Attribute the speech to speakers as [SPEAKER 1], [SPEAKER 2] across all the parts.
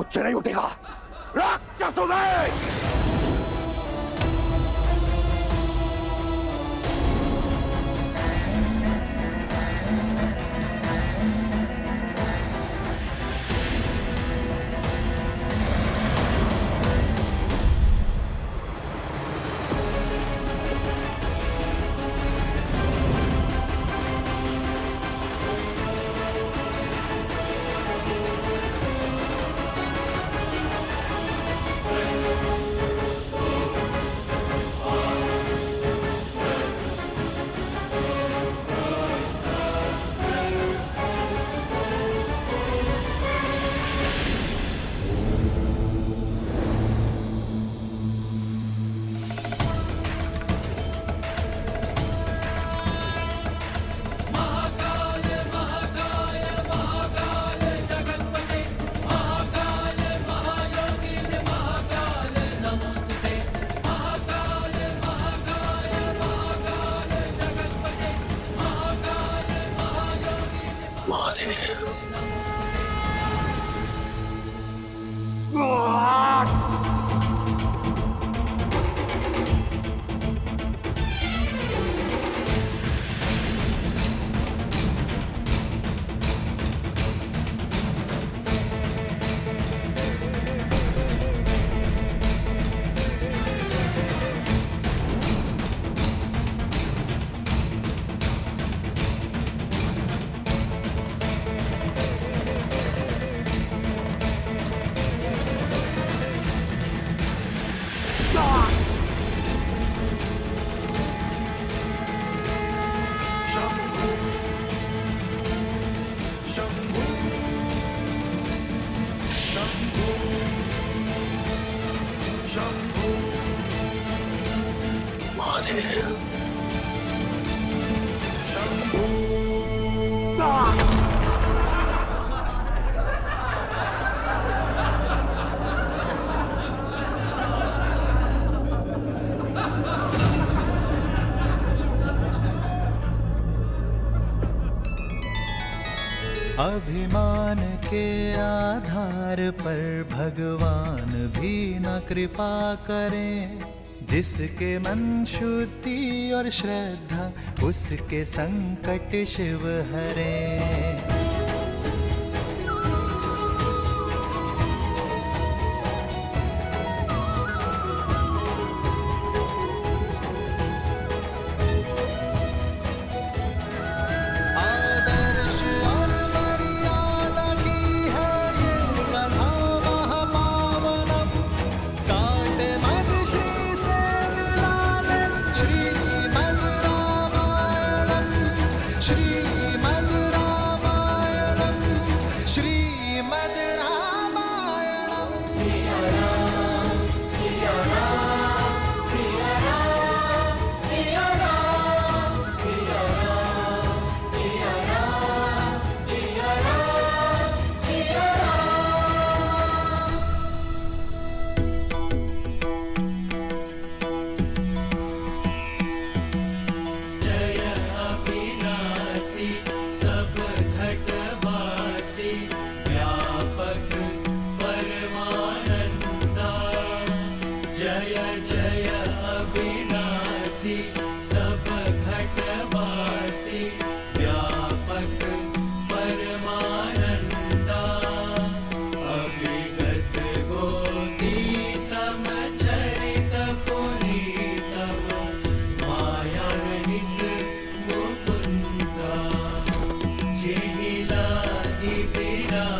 [SPEAKER 1] मुझसे नहीं उठेगा राक्षसों में।
[SPEAKER 2] अभिमान के आधार पर भगवान भी न कृपा करें। जिसके मन शुद्धि और श्रद्धा उसके संकट शिव हरे।
[SPEAKER 3] सब घटवासी व्यापक परमानंदा। जय जय अविनाशी सब घटवासी व्यापक परमानंदा। अभिगत गोतीतम चरित पुरीतम माया रहित मुकुंदा। जिहिलाहि विराज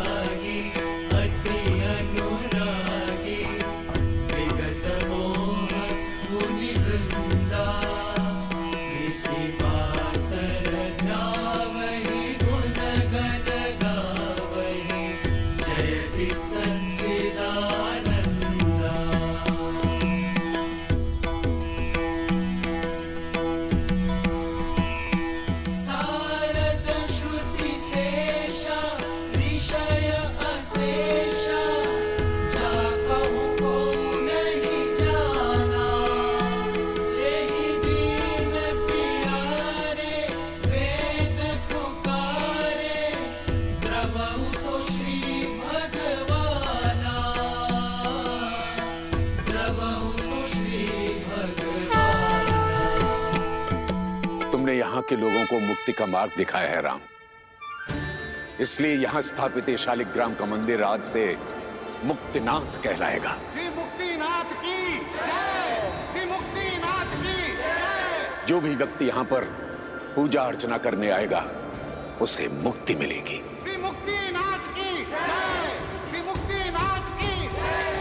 [SPEAKER 1] के लोगों को मुक्ति का मार्ग दिखाया है राम। इसलिए यहां स्थापित ये शालिग्राम का मंदिर आज से मुक्तिनाथ कहलाएगा।
[SPEAKER 4] श्री मुक्तिनाथ की जय, श्री मुक्तिनाथ की जय।
[SPEAKER 1] जो भी व्यक्ति यहां पर पूजा अर्चना करने आएगा उसे मुक्ति मिलेगी।
[SPEAKER 4] श्री मुक्तिनाथ की जय, श्री मुक्तिनाथ की जय।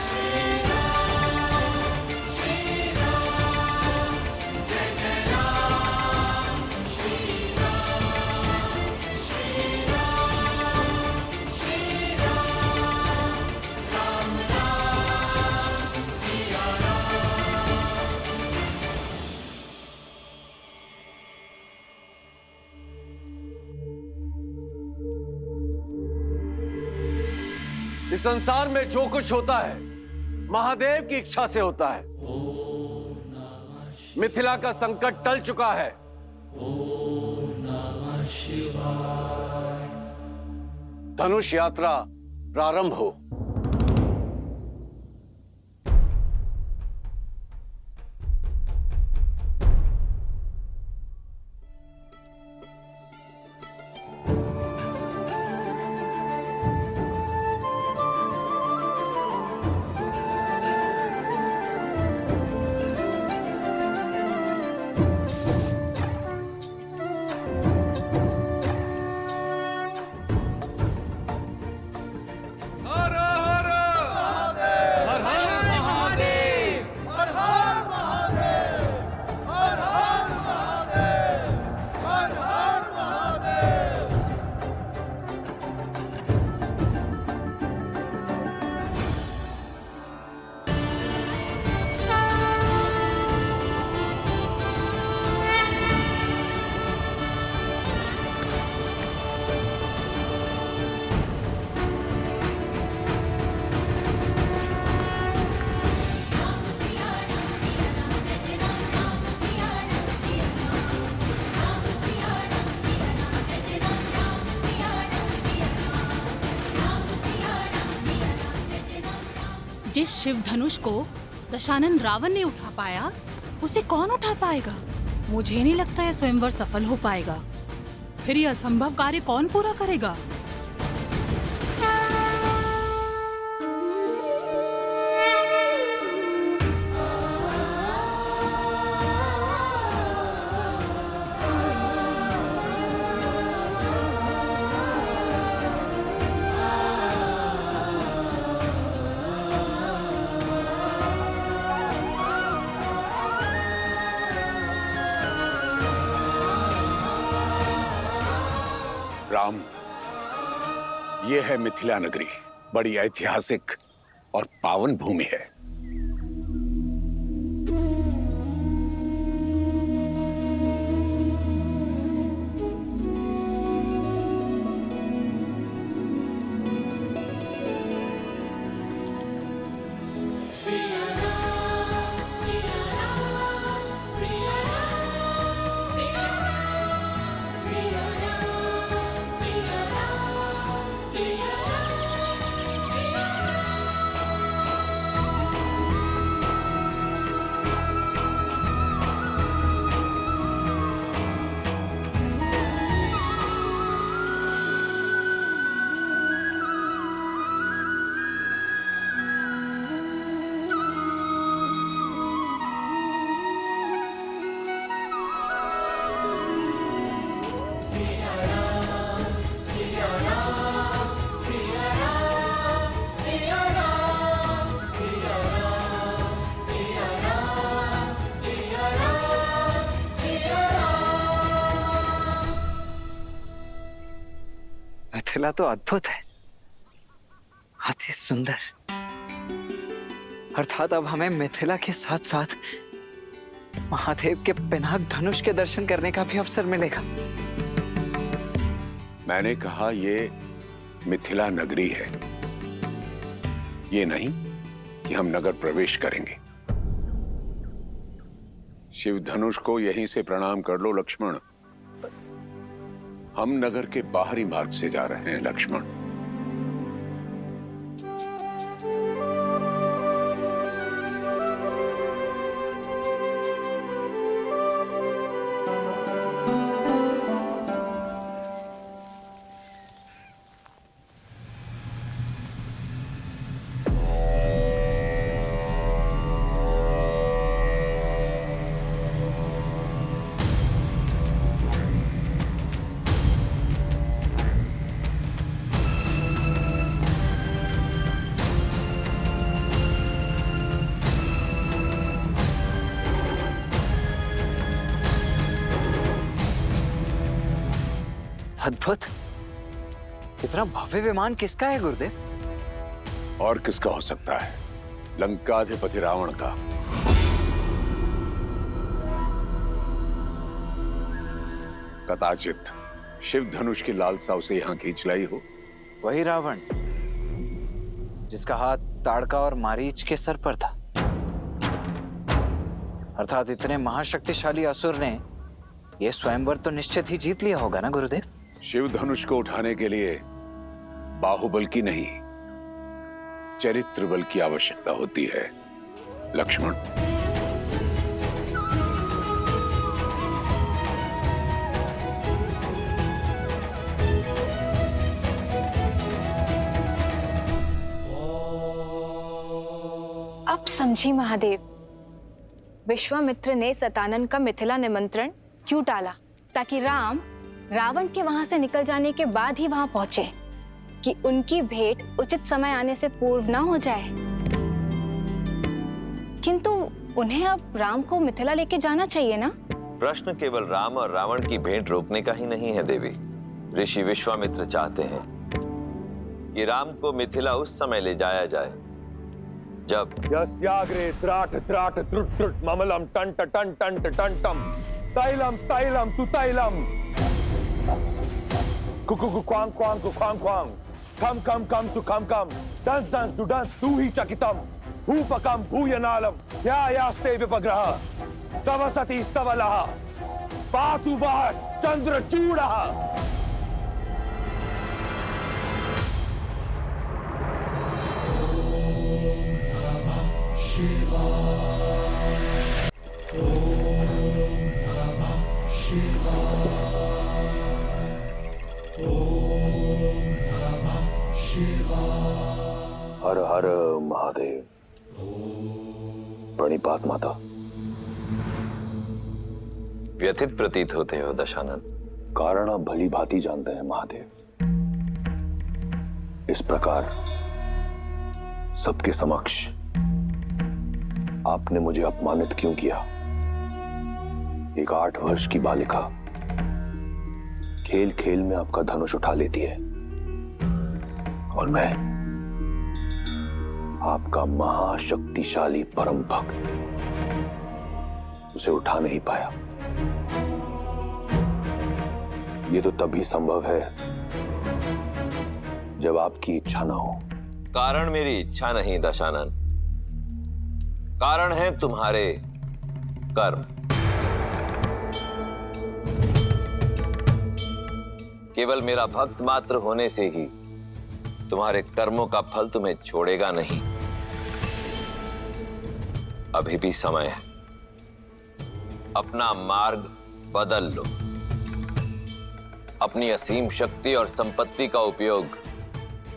[SPEAKER 5] इस संसार में जो कुछ होता है महादेव की इच्छा से होता है। मिथिला का संकट टल चुका है। धनुष यात्रा प्रारंभ हो।
[SPEAKER 6] जिस शिव धनुष को दशानन रावण ने उठा पाया उसे कौन उठा पाएगा? मुझे नहीं लगता यह स्वयंवर सफल हो पाएगा। फिर यह असंभव कार्य कौन पूरा करेगा?
[SPEAKER 1] राम, ये है मिथिला नगरी। बड़ी ऐतिहासिक और पावन भूमि है।
[SPEAKER 7] मिथिला तो अद्भुत है, अति सुंदर। अर्थात अब हमें मिथिला के साथ साथ महादेव के पिनाक धनुष के दर्शन करने का भी अवसर मिलेगा।
[SPEAKER 1] मैंने कहा ये मिथिला नगरी है, ये नहीं कि हम नगर प्रवेश करेंगे। शिव धनुष को यहीं से प्रणाम कर लो लक्ष्मण। हम नगर के बाहरी मार्ग से जा रहे हैं लक्ष्मण।
[SPEAKER 7] अद्भुत। इतना भव्य विमान किसका है गुरुदेव?
[SPEAKER 1] और किसका हो सकता है? लंकाधिपति रावण का। कदाचित शिव धनुष की लालसा उसे यहां खींच लाई हो।
[SPEAKER 7] वही रावण जिसका हाथ ताड़का और मारीच के सर पर था। अर्थात इतने महाशक्तिशाली असुर ने यह स्वयंवर तो निश्चित ही जीत लिया होगा ना गुरुदेव?
[SPEAKER 1] शिव धनुष को उठाने के लिए बाहुबल की नहीं, चरित्र बल की आवश्यकता होती है लक्ष्मण।
[SPEAKER 8] अब समझी महादेव, विश्वामित्र ने सतानन का मिथिला निमंत्रण क्यों टाला? ताकि राम रावण के वहां से निकल जाने के बाद ही वहां पहुंचे, कि उनकी भेंट उचित समय आने से पूर्व ना हो जाए। किंतु उन्हें अब राम को मिथिला लेके जाना चाहिए ना?
[SPEAKER 9] प्रश्न केवल राम और रावण की भेंट रोकने का ही नहीं है देवी। ऋषि विश्वामित्र चाहते हैं कि राम को मिथिला उस समय ले जाया जाए जब
[SPEAKER 5] यस्याग्रे त्राट त्राट त्रुट त्रुट ममलम टंट टंट टंट टंटम तैलम तैलम तु तैलम Kuku Quang Quang Quang Quang कम कम कम तु कम कम दंस दंस तु दंस तु ही चकितम भूपकम भूयनालम यास्ते विपग्रह सवसति सवलः पातु वः चंद्रचूडः।
[SPEAKER 10] हर हर महादेव। प्रणिपात माता।
[SPEAKER 9] व्यथित प्रतीत होते हो दशानन।
[SPEAKER 10] कारण आप भली भांति जानते हैं महादेव। इस प्रकार सबके समक्ष आपने मुझे अपमानित क्यों किया? एक 8 वर्ष की बालिका खेल खेल में आपका धनुष उठा लेती है और मैं आपका महाशक्तिशाली परम भक्त उसे उठा नहीं पाया। ये तो तभी संभव है जब आपकी इच्छा ना हो।
[SPEAKER 9] कारण मेरी इच्छा नहीं दशानन, कारण है तुम्हारे कर्म। केवल मेरा भक्त मात्र होने से ही तुम्हारे कर्मों का फल तुम्हें छोड़ेगा नहीं। अभी भी समय है, अपना मार्ग बदल लो। अपनी असीम शक्ति और संपत्ति का उपयोग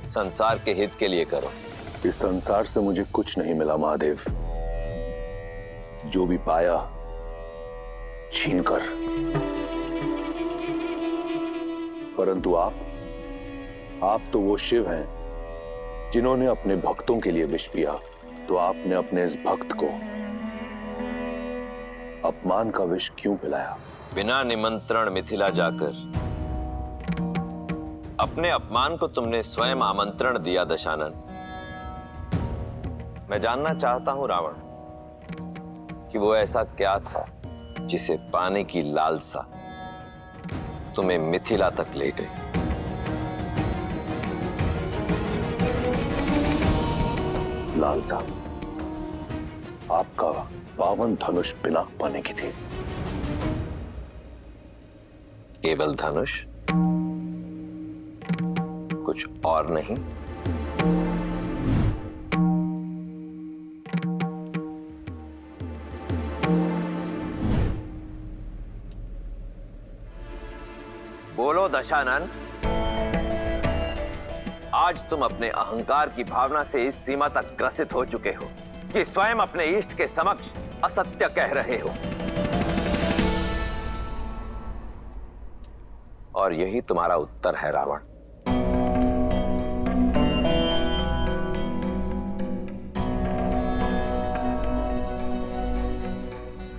[SPEAKER 9] संसार के हित के लिए करो।
[SPEAKER 10] इस संसार से मुझे कुछ नहीं मिला महादेव। जो भी पाया छीनकर। परंतु आप तो वो शिव हैं जिन्होंने अपने भक्तों के लिए विष पिया। तो आपने अपने इस भक्त को अपमान का विष क्यों पिलाया?
[SPEAKER 9] बिना निमंत्रण मिथिला जाकर अपने अपमान को तुमने स्वयं आमंत्रण दिया दशानन। मैं जानना चाहता हूं रावण कि वो ऐसा क्या था जिसे पाने की लालसा तुम्हें मिथिला तक ले गई।
[SPEAKER 10] लालसा आपका पावन धनुष पिनाक पाने की थी।
[SPEAKER 9] केवल धनुष, कुछ और नहीं? बोलो दशानन, आज तुम अपने अहंकार की भावना से इस सीमा तक ग्रसित हो चुके हो कि स्वयं अपने इष्ट के समक्ष असत्य कह रहे हो। और यही तुम्हारा उत्तर है रावण।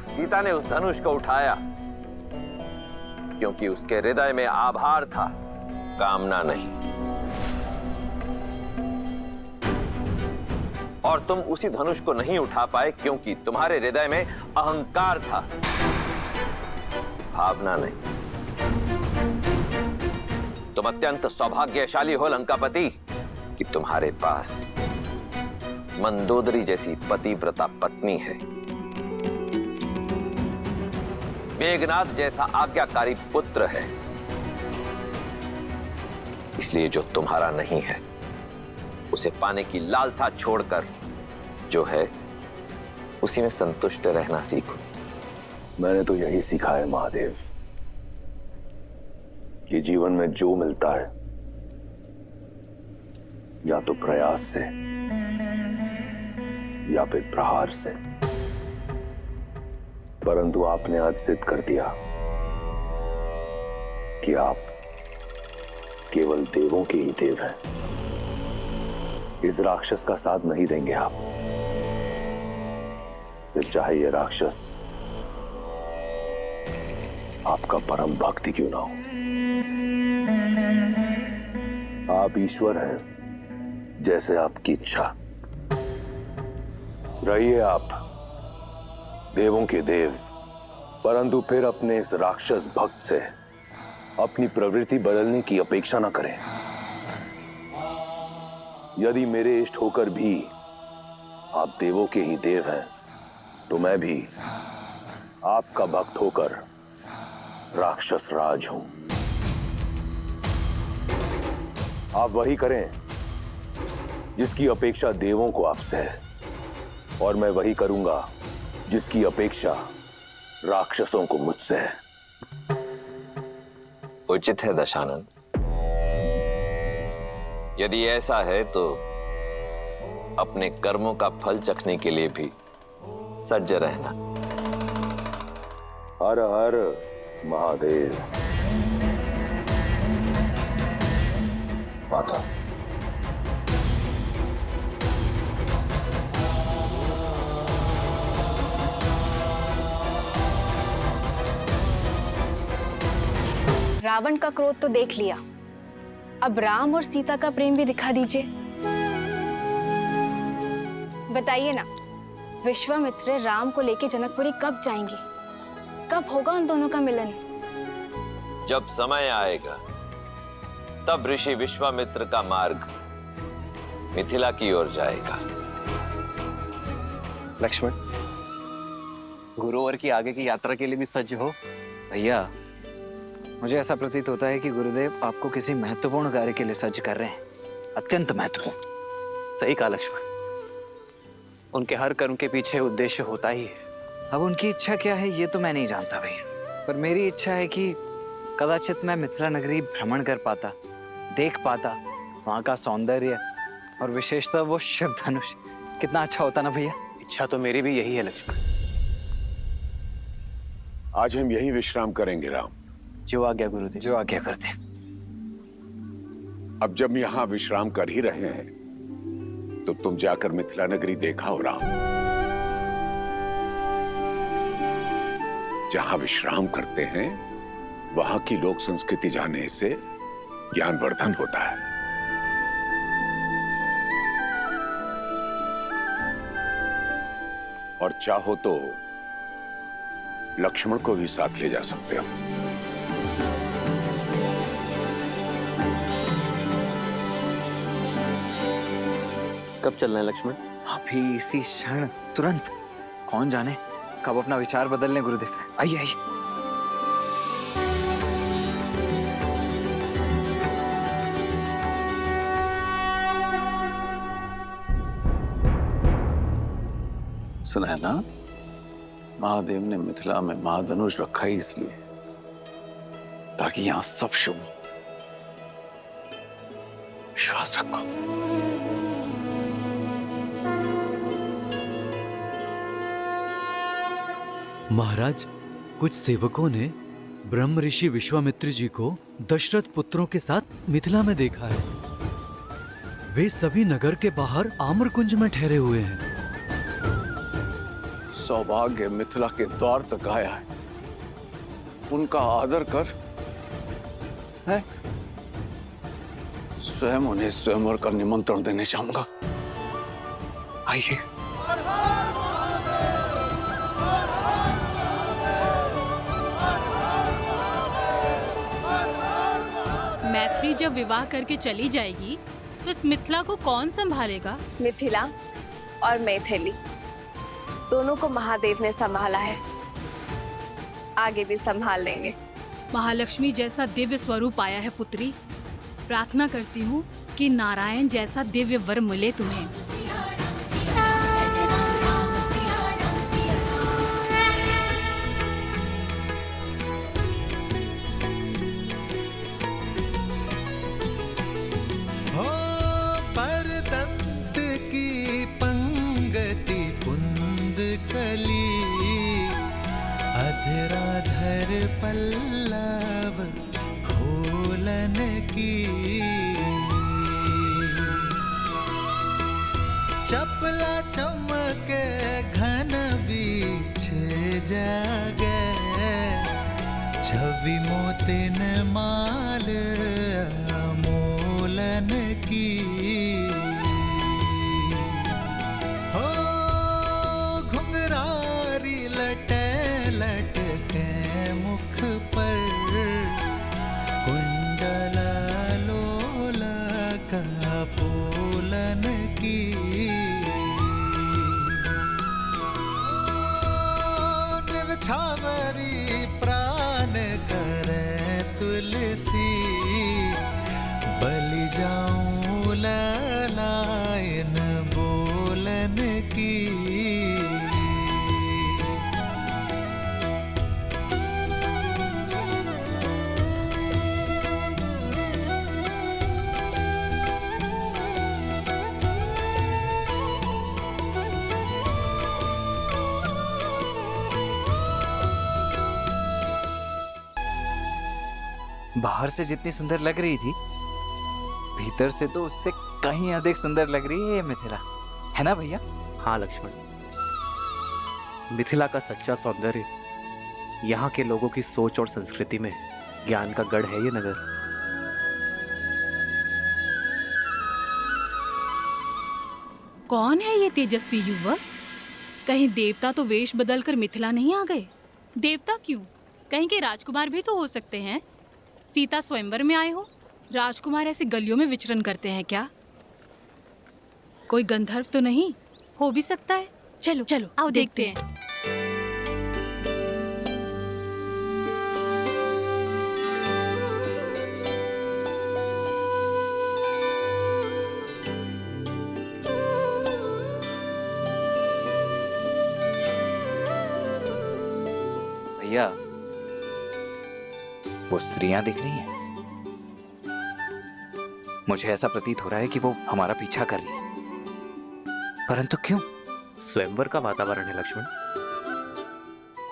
[SPEAKER 9] सीता ने उस धनुष को उठाया क्योंकि उसके हृदय में आभार था, कामना नहीं। और तुम उसी धनुष को नहीं उठा पाए क्योंकि तुम्हारे हृदय में अहंकार था, भावना नहीं। तुम अत्यंत सौभाग्यशाली हो लंकापति कि तुम्हारे पास मंदोदरी जैसी पतिव्रता पत्नी है, मेघनाद जैसा आज्ञाकारी पुत्र है। इसलिए जो तुम्हारा नहीं है उसे पाने की लालसा छोड़कर जो है उसी में संतुष्ट रहना सीखो।
[SPEAKER 10] मैंने तो यही सीखा है महादेव कि जीवन में जो मिलता है या तो प्रयास से या फिर प्रहार से, परंतु आपने आज सिद्ध कर दिया कि आप केवल देवों के ही देव हैं। इस राक्षस का साथ नहीं देंगे आप, फिर चाहे ये राक्षस आपका परम भक्त ही क्यों ना हो। आप ईश्वर हैं, जैसे आपकी इच्छा। रहिए आप देवों के देव, परंतु फिर अपने इस राक्षस भक्त से अपनी प्रवृत्ति बदलने की अपेक्षा न करें। यदि मेरे इष्ट होकर भी आप देवों के ही देव हैं, तो मैं भी आपका भक्त होकर राक्षस राज हूं। आप वही करें जिसकी अपेक्षा देवों को आपसे है, और मैं वही करूंगा जिसकी अपेक्षा राक्षसों को मुझसे है।
[SPEAKER 9] उचित है दशानन। यदि ऐसा है तो अपने कर्मों का फल चखने के लिए भी सज्ज रहना।
[SPEAKER 10] हर हर महादेव। माता,
[SPEAKER 8] रावण का क्रोध तो देख लिया, अब राम और सीता का प्रेम भी दिखा दीजिए। बताइए ना, विश्वामित्र राम को लेके जनकपुरी कब जाएंगे? कब होगा उन दोनों का मिलन?
[SPEAKER 9] जब समय आएगा तब ऋषि विश्वामित्र का मार्ग मिथिला की ओर जाएगा।
[SPEAKER 7] लक्ष्मण, गुरुवर की आगे की यात्रा के लिए भी सज्ज हो। भैया, मुझे ऐसा प्रतीत होता है कि गुरुदेव आपको किसी महत्वपूर्ण कार्य के लिए सज्ज कर रहे हैं, अत्यंत महत्वपूर्ण।
[SPEAKER 11] सही कहा लक्ष्मण, उनके हर कर्म के पीछे उद्देश्य होता ही है।
[SPEAKER 7] अब उनकी इच्छा क्या है ये तो मैं नहीं जानता भैया, पर मेरी इच्छा है कि कदाचित मैं मिथिला नगरी भ्रमण कर पाता, देख पाता वहाँ का सौंदर्य और विशेषतः वो शिव धनुष। कितना अच्छा होता ना भैया।
[SPEAKER 11] इच्छा तो मेरी भी यही है लक्ष्मण।
[SPEAKER 1] आज हम यही विश्राम करेंगे राम।
[SPEAKER 11] जो आज्ञा गुरुदेव।
[SPEAKER 7] जो आज्ञा करते।
[SPEAKER 1] अब जब यहाँ विश्राम कर ही रहे हैं तो तुम जाकर मिथिला नगरी देखा हो राम। जहां विश्राम करते हैं वहां की लोक संस्कृति जानने से ज्ञानवर्धन होता है। और चाहो तो लक्ष्मण को भी साथ ले जा सकते हो।
[SPEAKER 11] कब चलना है लक्ष्मण?
[SPEAKER 7] अभी इसी क्षण, तुरंत। कौन जाने कब अपना विचार बदल लें गुरुदेव। आइए आइए।
[SPEAKER 10] सुना है ना, महादेव ने मिथिला में महाधनुष रखा ही इसलिए ताकि यहां सब शुभ हो। विश्वास रखो।
[SPEAKER 2] महाराज, कुछ सेवकों ने ब्रह्म ऋषि विश्वामित्र जी को दशरथ पुत्रों के साथ मिथिला में देखा है। वे सभी नगर के बाहर आम्रकुंज में ठहरे हुए हैं।
[SPEAKER 10] सौभाग्य मिथिला के द्वार तक आया है। उनका आदर कर
[SPEAKER 1] है? स्वयं उन्हें स्वयंवर का निमंत्रण देने चाहूंगा। आइए।
[SPEAKER 6] मैथिली जब विवाह करके चली जाएगी तो इस मिथिला को कौन संभालेगा?
[SPEAKER 12] मिथिला और मैथिली दोनों को महादेव ने संभाला है, आगे भी संभाल लेंगे।
[SPEAKER 6] महालक्ष्मी जैसा दिव्य स्वरूप आया है पुत्री। प्रार्थना करती हूँ कि नारायण जैसा दिव्य वर मिले तुम्हें।
[SPEAKER 3] हो परतंत की पंगति पुंद कली, अधराधर पल्लव खोलन की, चपला चमके घन बीच जागे, छवि मोतिन माल मोलन की। हो घुंघरारी लटे लटके मुख पर, कुंडल लोल का पोलन की। निर्छावरी प्राण करे तुलसी, बलि जाऊं ललायन बोलन की।
[SPEAKER 7] बाहर से जितनी सुंदर लग रही थी, भीतर से तो उससे कहीं अधिक सुंदर लग रही है ये मिथिला, है ना भैया?
[SPEAKER 11] हाँ लक्ष्मण, मिथिला का सच्चा सौंदर्य यहाँ के लोगों की सोच और संस्कृति में ज्ञान का गढ़ है ये नगर।
[SPEAKER 6] कौन है ये तेजस्वी युवक? कहीं देवता तो वेश बदलकर मिथिला नहीं आ गए? देवता क्यों, कहीं के राजकुमार भी तो हो सकते हैं। सीता स्वयंवर में आए हो, राजकुमार ऐसे गलियों में विचरण करते हैं क्या? कोई गंधर्व तो नहीं हो भी सकता है। चलो चलो आओ देखते हैं।
[SPEAKER 7] भैया वो स्त्रियां दिख रही हैं, मुझे ऐसा प्रतीत हो रहा है कि वो हमारा पीछा कर रही है, परंतु क्यों?
[SPEAKER 11] स्वयंवर का वातावरण है लक्ष्मण।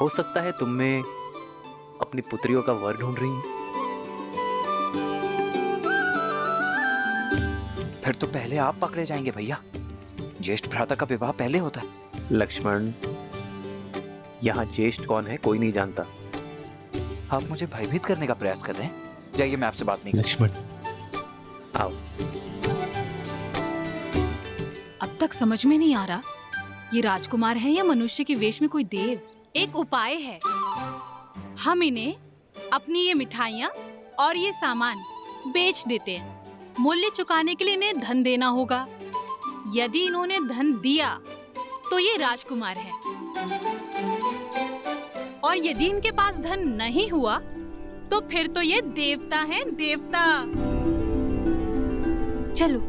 [SPEAKER 11] हो सकता है तुम में अपनी पुत्रियों का वर ढूंढ रही हैं।
[SPEAKER 7] फिर तो पहले आप पकड़े जाएंगे भैया, ज्येष्ठ भ्राता का विवाह पहले होता है।
[SPEAKER 11] लक्ष्मण, यहाँ ज्येष्ठ कौन है कोई नहीं जानता।
[SPEAKER 7] आप मुझे भयभीत करने का प्रयास कर रहे हैं। जाइए, मैं आपसे बात नहीं।
[SPEAKER 11] लक्ष्मण आओ।
[SPEAKER 6] अब तक समझ में नहीं आ रहा ये राजकुमार है या मनुष्य के वेश में कोई देव। एक उपाय है, हम इन्हें अपनी ये मिठाइयाँ और ये सामान बेच देते हैं। मूल्य चुकाने के लिए इन्हें धन देना होगा। यदि इन्होंने धन दिया तो ये राजकुमार है, और यदि इनके पास धन नहीं हुआ तो फिर तो ये देवता हैं, देवता। चलो